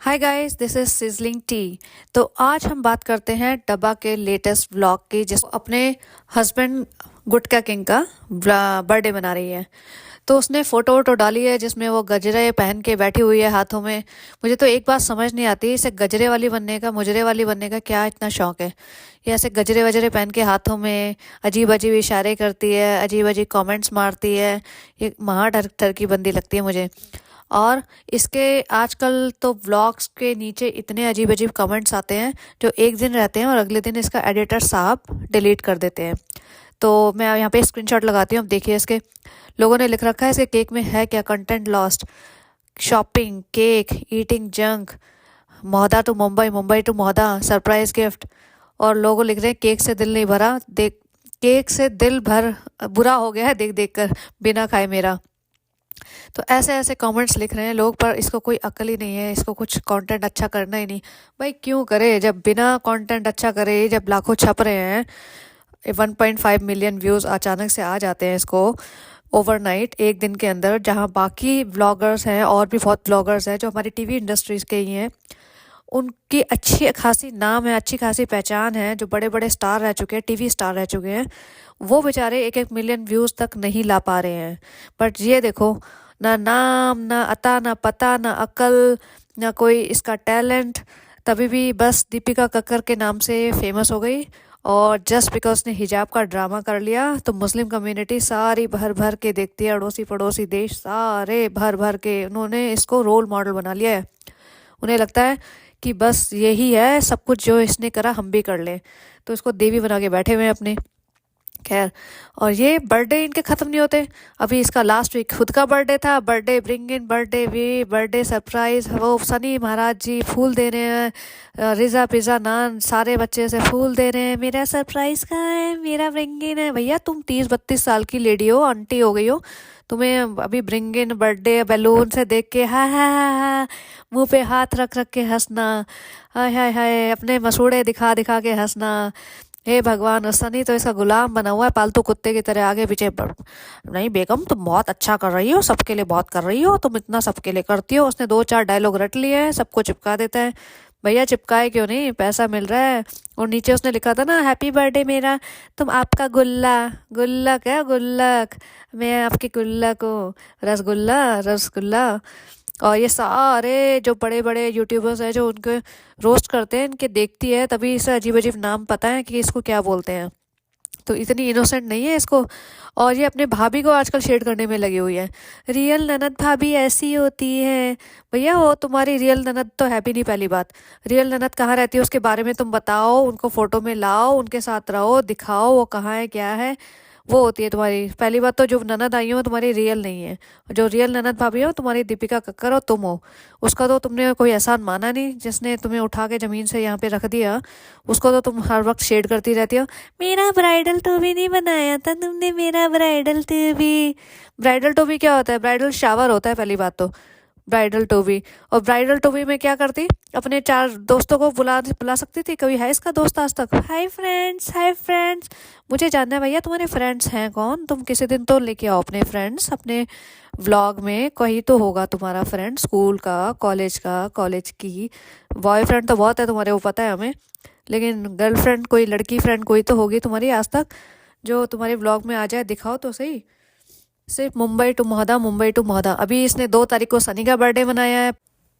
Hi guys, this is sizzling T. तो आज हम बात करते हैं डब्बा के लेटेस्ट व्लॉग की, जिस अपने हस्बैंड गुटका किंग का बर्थडे मना रही है। तो उसने फोटो वोटो डाली है जिसमें वो गजरे पहन के बैठी हुई है हाथों में। मुझे तो एक बात समझ नहीं आती, इसे गजरे वाली बनने का, मुजरे वाली बनने का क्या इतना शौक है। ये ऐसे गजरे वजरे पहन के हाथों में अजीब अजीब इशारे करती है, अजीब अजीब कमेंट्स मारती है। ये महा डर की बंदी लगती है मुझे। और इसके आजकल तो व्लॉग्स के नीचे इतने अजीब अजीब कमेंट्स आते हैं जो एक दिन रहते हैं और अगले दिन इसका एडिटर साहब डिलीट कर देते हैं। तो मैं यहाँ पे स्क्रीनशॉट लगाती हूँ। अब देखिए, इसके लोगों ने लिख रखा है इसके केक में है क्या, content lost, shopping, cake, eating junk, Mohda to Mumbai, Mumbai to Mohda, surprise gift. और लोगों लिख रहे हैं केक से दिल नहीं भरा, देख केक से दिल भर बुरा हो गया है देख देख कर, बिना खाए मेरा। तो ऐसे ऐसे कमेंट्स लिख रहे हैं लोग, पर इसको कोई अकल ही नहीं है, इसको कुछ कंटेंट अच्छा करना ही नहीं। भाई क्यों करे, जब बिना कंटेंट अच्छा करे, जब लाखों छप रहे हैं, 1.5 मिलियन व्यूज़ अचानक से आ जाते हैं इसको ओवरनाइट एक दिन के अंदर, जहां बाकी व्लॉगर्स हैं और भी बहुत व्लॉगर्स हैं जो हमारी टीवी इंडस्ट्रीज के ही हैं, उनकी अच्छी खासी नाम है, अच्छी खासी पहचान है, जो बड़े बड़े स्टार रह चुके हैं, टीवी स्टार रह चुके हैं, वो बेचारे 1-1 मिलियन व्यूज़ तक नहीं ला पा रहे हैं। बट ये देखो, ना नाम, ना अता, ना पता, ना अकल, ना कोई इसका टैलेंट, तभी भी बस दीपिका कक्कर के नाम से फेमस हो गई। और जस्ट बिकॉज उसने हिजाब का ड्रामा कर लिया तो मुस्लिम कम्युनिटी सारी भर भर के देखती है, अड़ोसी पड़ोसी देश सारे भर भर के उन्होंने इसको रोल मॉडल बना लिया है। उन्हें लगता है कि बस यही है सब कुछ, जो इसने करा हम भी कर लें, तो इसको देवी बना के बैठे हुए हैं अपने। खैर, और ये बर्थडे इनके ख़त्म नहीं होते। अभी इसका लास्ट वीक खुद का बर्थडे था, birthday bring in, birthday we, birthday surprise, वो सनी महाराज जी फूल दे रहे हैं, रिज़ा पिज़्ज़ा नान सारे बच्चे से फूल दे रहे हैं, मेरा सरप्राइज कहाँ है, मेरा ब्रिंग इन है। भैया तुम 30-32 साल की लेडी हो, आंटी हो गई हो, तुम्हें अभी ब्रिंग इन बर्थडे बैलून से देख के हा हा हा हा, मुंह पे हाथ रख रख के हंसना, हाय हाय हाय, अपने मसूड़े दिखा दिखा के हंसना। हे भगवान, सनी तो इसका गुलाम बना हुआ है, पालतू कुत्ते की तरह आगे पीछे नहीं बेगम तुम बहुत अच्छा कर रही हो, सबके लिए बहुत कर रही हो, तुम इतना सबके लिए करती हो। उसने 2-4 डायलॉग रट लिए हैं, सबको चिपका देता है। भैया चिपकाए क्यों नहीं, पैसा मिल रहा है। और नीचे उसने लिखा था ना, हैप्पी बर्थडे मेरा, तुम आपका गुल्ला, गुल्लक है गुल्लक, मैं आपकी गुल्लक हूँ, रसगुल्ला रसगुल्ला। और ये सारे जो बड़े बड़े यूट्यूबर्स हैं जो उनके रोस्ट करते हैं, इनके देखती है तभी इसे अजीब अजीब नाम पता है कि इसको क्या बोलते हैं। तो इतनी इनोसेंट नहीं है इसको। और ये अपने भाभी को आजकल शेड करने में लगी हुई है, रियल ननद भाभी ऐसी होती है। भैया वो तुम्हारी रियल ननद तो है भी नहीं, पहली बात। रियल ननद कहाँ रहती है उसके बारे में तुम बताओ, उनको फोटो में लाओ, उनके साथ रहो, दिखाओ वो कहाँ है क्या है। वो होती है तुम्हारी पहली बात, तो जो ननद आई हो तुम्हारी रियल नहीं है। जो रियल ननद भाभी हो तुम्हारी दीपिका कक्कर और तुम हो। उसका तो तुमने कोई एहसान माना नहीं, जिसने तुम्हें उठा के ज़मीन से यहाँ पे रख दिया, उसको तो तुम हर वक्त शेड करती रहती हो। मेरा ब्राइडल टू भी नहीं बनाया था तुमने, मेरा ब्राइडल टू भी। ब्राइडल टू भी क्या होता है, ब्राइडल शावर होता है पहली बात तो, ब्राइडल टोबी। और ब्राइडल टोबी में क्या करती, अपने 4 दोस्तों को बुला बुला सकती थी। कभी है इसका दोस्त आज तक, हाय फ्रेंड्स हाय फ्रेंड्स। मुझे जानना है भैया तुम्हारे फ्रेंड्स हैं कौन, तुम किसी दिन तो लेके आओ अपने फ्रेंड्स अपने व्लॉग में, कोई तो होगा तुम्हारा फ्रेंड, स्कूल का, कॉलेज का, कॉलेज की। बॉयफ्रेंड तो बहुत है तुम्हारे, वो पता है हमें, लेकिन गर्लफ्रेंड कोई, लड़की फ्रेंड कोई तो होगी तुम्हारी आज तक, जो तुम्हारे व्लॉग में आ जाए, दिखाओ तो सही। सिर्फ मुंबई टू मोहदा, मुंबई टू मोहदा। अभी इसने 2 तारीख को सनी का बर्थडे मनाया है,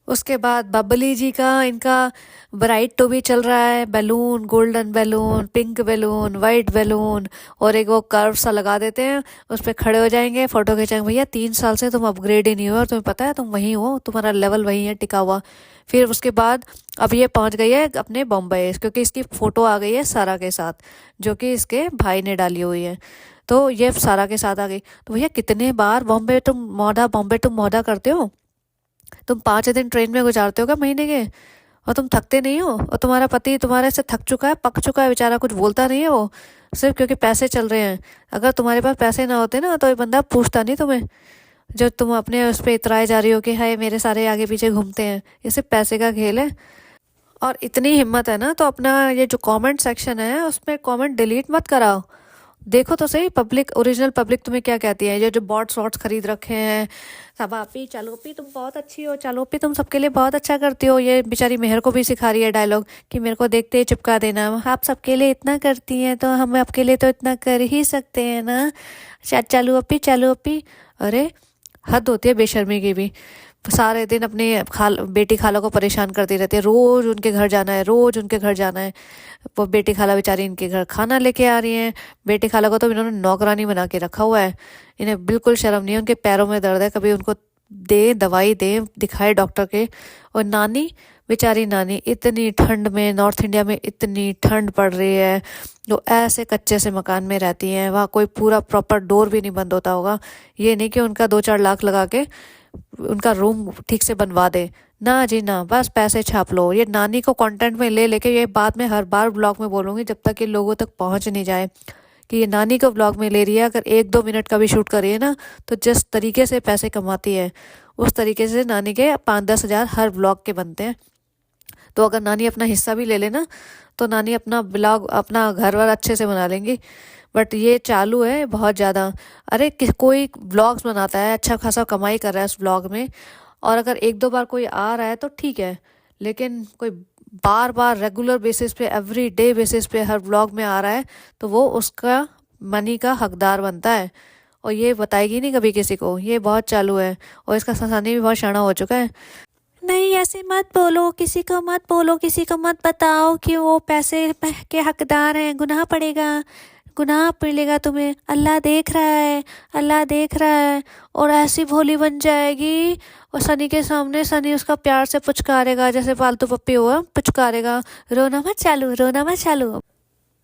उसके बाद बबली जी का, इनका ब्राइड टू भी चल रहा है, balloon, golden balloon, pink balloon, white balloon, और एक वो कर्व सा लगा देते हैं, उस पर खड़े हो जाएंगे, फोटो खींचाएंगे। भैया 3 साल से तुम अपग्रेड ही नहीं हो और तुम्हें पता है तुम वहीं हो, तुम्हारा लेवल वहीं है टिका हुआ। फिर उसके बाद अब ये पहुंच गई है अपने बॉम्बे, क्योंकि इसकी फोटो आ गई है सारा के साथ, जो कि इसके भाई ने डाली हुई है। तो ये सारा के साथ आ गई। तो भैया कितने बार बॉम्बे टू मोहदा, बॉम्बे टू मोहदा करते हो तुम, 5 दिन ट्रेन में गुजारते हो क्या महीने के, और तुम थकते नहीं हो। और तुम्हारा पति तुम्हारे से थक चुका है, पक चुका है बेचारा, कुछ बोलता नहीं है वो, सिर्फ क्योंकि पैसे चल रहे हैं। अगर तुम्हारे पास पैसे ना होते ना तो ये बंदा पूछता नहीं तुम्हें, जो तुम अपने उस पर इतराए जा रही हो कि हाय मेरे सारे आगे पीछे घूमते हैं। ये सिर्फ पैसे का खेल है। और इतनी हिम्मत है ना तो अपना ये जो कमेंट सेक्शन है उसमें कमेंट डिलीट मत कराओ। देखो तो सही, पब्लिक, ओरिजिनल पब्लिक तुम्हें क्या कहती है, ये जो बॉट शॉट्स खरीद रखे हैं सब, आपी चलो पी तुम बहुत अच्छी हो, चलो पी तुम सबके लिए बहुत अच्छा करती हो। ये बेचारी मेहर को भी सिखा रही है डायलॉग कि मेरे को देखते ही चिपका देना, आप सबके लिए इतना करती हैं तो हम आपके लिए तो इतना कर ही सकते हैं ना, चलो अपी चलो अपी। अरे हद होती है बेशर्मी की भी। सारे दिन अपनी बेटी खाला को परेशान करती रहती है, रोज उनके घर जाना है, रोज उनके घर जाना है। वो बेटी खाला बेचारी इनके घर खाना लेके आ रही हैं। बेटी खाला को तो इन्होंने नौकरानी बना के रखा हुआ है, इन्हें बिल्कुल शर्म नहीं है। उनके पैरों में दर्द है, कभी उनको दे दवाई दे, दिखाए डॉक्टर के। और नानी, बेचारी नानी, इतनी ठंड में, नॉर्थ इंडिया में इतनी ठंड पड़ रही है, जो ऐसे कच्चे से मकान में रहती हैं, वहाँ कोई पूरा प्रॉपर डोर भी नहीं बंद होता होगा। ये नहीं कि उनका 2-4 लाख लगा के उनका रूम ठीक से बनवा दे, ना जी ना, बस पैसे छाप लो। ये नानी को कंटेंट में ले लेके ये बाद में हर बार ब्लॉग में बोलूँगी, जब तक ये लोगों तक पहुँच नहीं जाए कि ये नानी को ब्लॉग में ले रही है। अगर 1-2 मिनट का भी शूट करिए ना, तो जिस तरीके से पैसे कमाती है उस तरीके से नानी के 5-10 हज़ार हर ब्लॉग के बनते हैं। तो अगर नानी अपना हिस्सा भी ले लेना तो नानी अपना ब्लॉग, अपना घर वर अच्छे से बना लेंगी। बट ये चालू है बहुत ज़्यादा। अरे कोई ब्लॉग्स बनाता है, अच्छा खासा कमाई कर रहा है उस ब्लॉग में, और अगर 1-2 बार कोई आ रहा है तो ठीक है, लेकिन कोई बार बार रेगुलर बेसिस पे, एवरी डे बेसिस पे हर ब्लॉग में आ रहा है तो वो उसका मनी का हकदार बनता है। और ये बताएगी नहीं कभी किसी को, ये बहुत चालू है। और इसका ससानी भी बहुत शाना हो चुका है। नहीं ऐसे मत बोलो, किसी को मत बोलो, किसी को मत बताओ कि वो पैसे के हकदार हैं, गुनाह पड़ेगा, गुनाह मिलेगा तुम्हें, अल्लाह देख रहा है, अल्लाह देख रहा है। और ऐसी भोली बन जाएगी, और सनी के सामने सनी उसका प्यार से पुचकारेगा, जैसे पालतू पप्पी हुआ पुचकारेगा, रोना मत चालू, रोना मत चालू।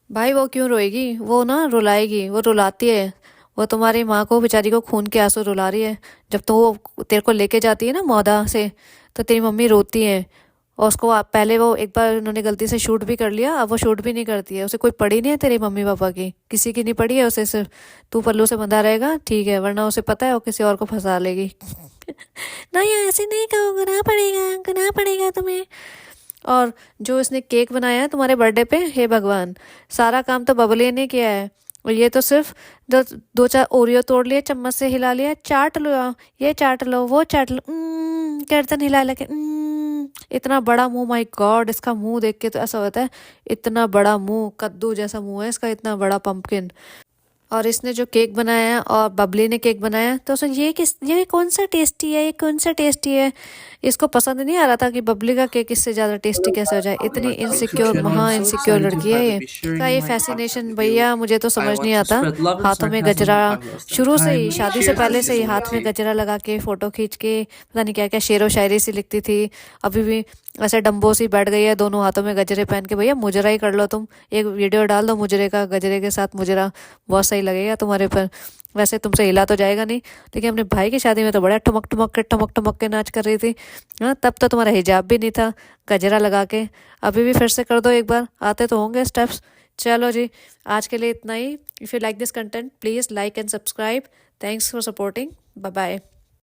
भाई वो क्यों रोएगी, वो ना रुलाएगी, वो रुलाती है। वो तुम्हारी माँ को बेचारी को खून के आंसू रुला रही है। जब तो वो तेरे को लेके जाती है ना मौदा से, तो तेरी मम्मी रोती है। और उसको पहले वो एक बार उन्होंने गलती से शूट भी कर लिया, अब वो शूट भी नहीं करती है। उसे कोई पड़ी नहीं है तेरे मम्मी पापा की, किसी की नहीं पड़ी है उसे, सिर्फ तू पल्लू से बंधा रहेगा ठीक है, वरना उसे पता है वो किसी और को फंसा लेगी। नहीं ऐसे नहीं कहो, गुनाह पड़ेगा, गुनाह पड़ेगा तुम्हें। और जो इसने केक बनाया है तुम्हारे बर्थडे पे, हे भगवान, सारा काम तो बबली ने किया है। और ये तो सिर्फ जो 2-4 ओरियो तोड़ लिए, चम्मच से हिला लिया, चाट लो, ये चाट लो, वो चाट लो, गर्दन हिला लगे, इतना बड़ा मुंह, माय गॉड, इसका मुंह देख के तो ऐसा होता है, इतना बड़ा मुंह, कद्दू जैसा मुंह है इसका, इतना बड़ा पंपकिन। और इसने जो केक बनाया और बबली ने केक बनाया, तो उसने ये कौन सा टेस्टी है, ये कौन सा टेस्टी है। इसको पसंद नहीं आ रहा था कि बबली का केक इससे ज़्यादा टेस्टी कैसे हो जाए। इतनी इनसिक्योर, महा इनसिक्योर लड़की है ये। का ये फैसिनेशन भैया मुझे तो समझ नहीं आता। हाथों में गजरा, शुरू से ही, शादी से पहले से ही हाथ में गजरा लगा के फ़ोटो खींच के पता नहीं क्या क्या शेरो शायरी सी लिखती थी, अभी भी ऐसे डम्बो सी बैठ गई है, दोनों हाथों में गजरे पहन के। भैया मुजरा ही कर लो तुम, एक वीडियो डाल दो मुजरे का, गजरे के साथ मुजरा, बहुत सही लगेगा तुम्हारे पर। वैसे तुमसे हिला तो जाएगा नहीं, लेकिन अपने भाई की शादी में तो बड़ा ठुमक ठुमक के नाच कर रही थी। हाँ तब तो तुम्हारा हिजाब भी नहीं था, गजरा लगा के। अभी भी फिर से कर दो एक बार, आते तो होंगे स्टेप्स। चलो जी, आज के लिए इतना ही। If you like this content please like and subscribe. Thanks for supporting, bye bye.